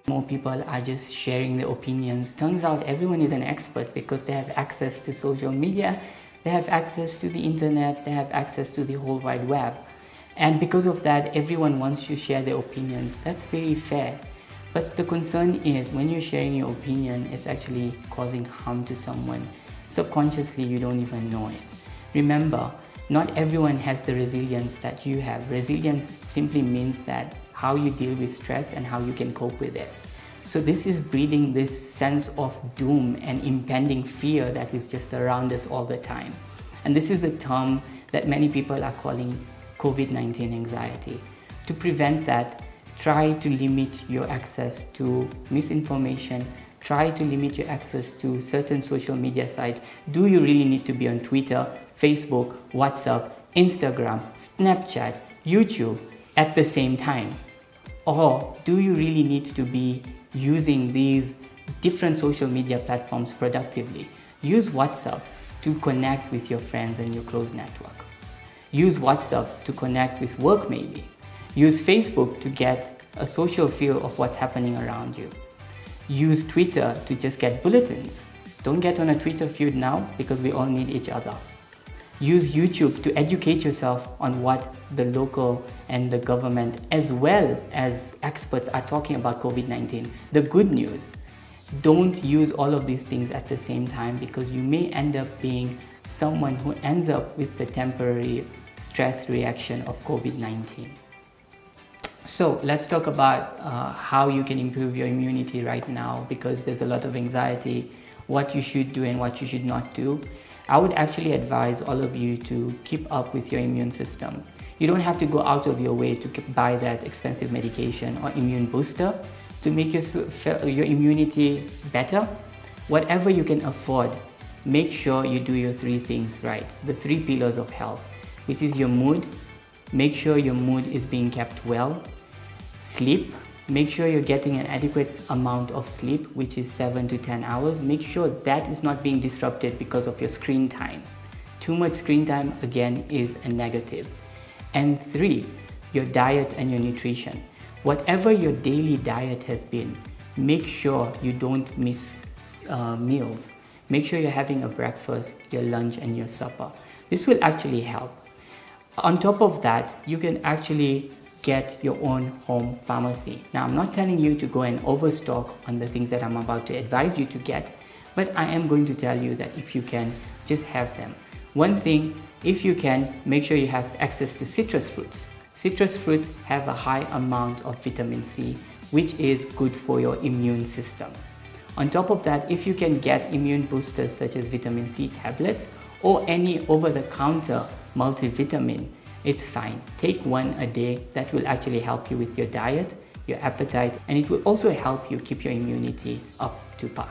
More people are just sharing their opinions. Turns out everyone is an expert because they have access to social media, they have access to the internet, they have access to the whole wide web. And because of that, everyone wants to share their opinions. That's very fair. But the concern is when you're sharing your opinion, it's actually causing harm to someone. Subconsciously, you don't even know it. Remember, not everyone has the resilience that you have. Resilience simply means that how you deal with stress and how you can cope with it. So this is breeding this sense of doom and impending fear that is just around us all the time. And this is the term that many people are calling COVID-19 anxiety. To prevent that, try to limit your access to misinformation. Try to limit your access to certain social media sites. Do you really need to be on Twitter, Facebook, WhatsApp, Instagram, Snapchat, YouTube at the same time? Or do you really need to be using these different social media platforms productively? Use WhatsApp to connect with your friends and your close network. Use WhatsApp to connect with work maybe. Use Facebook to get a social feel of what's happening around you. Use Twitter to just get bulletins. Don't get on a Twitter feud now because we all need each other. Use YouTube to educate yourself on what the local and the government as well as experts are talking about COVID-19. The good news, don't use all of these things at the same time because you may end up being someone who ends up with the temporary stress reaction of COVID-19. So let's talk about how you can improve your immunity right now because there's a lot of anxiety, what you should do and what you should not do. I would actually advise all of you to keep up with your immune system. You don't have to go out of your way to buy that expensive medication or immune booster to make your immunity better. Whatever you can afford, make sure you do your 3 things right. The 3 pillars of health, which is your mood. Make sure your mood is being kept well. Sleep. Make sure you're getting an adequate amount of sleep, which is 7 to 10 hours. Make sure that is not being disrupted because of your screen time. Too much screen time, again, is a negative. And 3, your diet and your nutrition. Whatever your daily diet has been, make sure you don't miss meals. Make sure you're having a breakfast, your lunch, and your supper. This will actually help. On top of that, you can actually get your own home pharmacy. Now, I'm not telling you to go and overstock on the things that I'm about to advise you to get, but I am going to tell you that if you can, just have them. One thing, if you can, make sure you have access to citrus fruits. Citrus fruits have a high amount of vitamin C, which is good for your immune system. On top of that, if you can get immune boosters such as vitamin C tablets or any over-the-counter multivitamin, it's fine. Take 1 a day. That will actually help you with your diet, your appetite, and it will also help you keep your immunity up to par.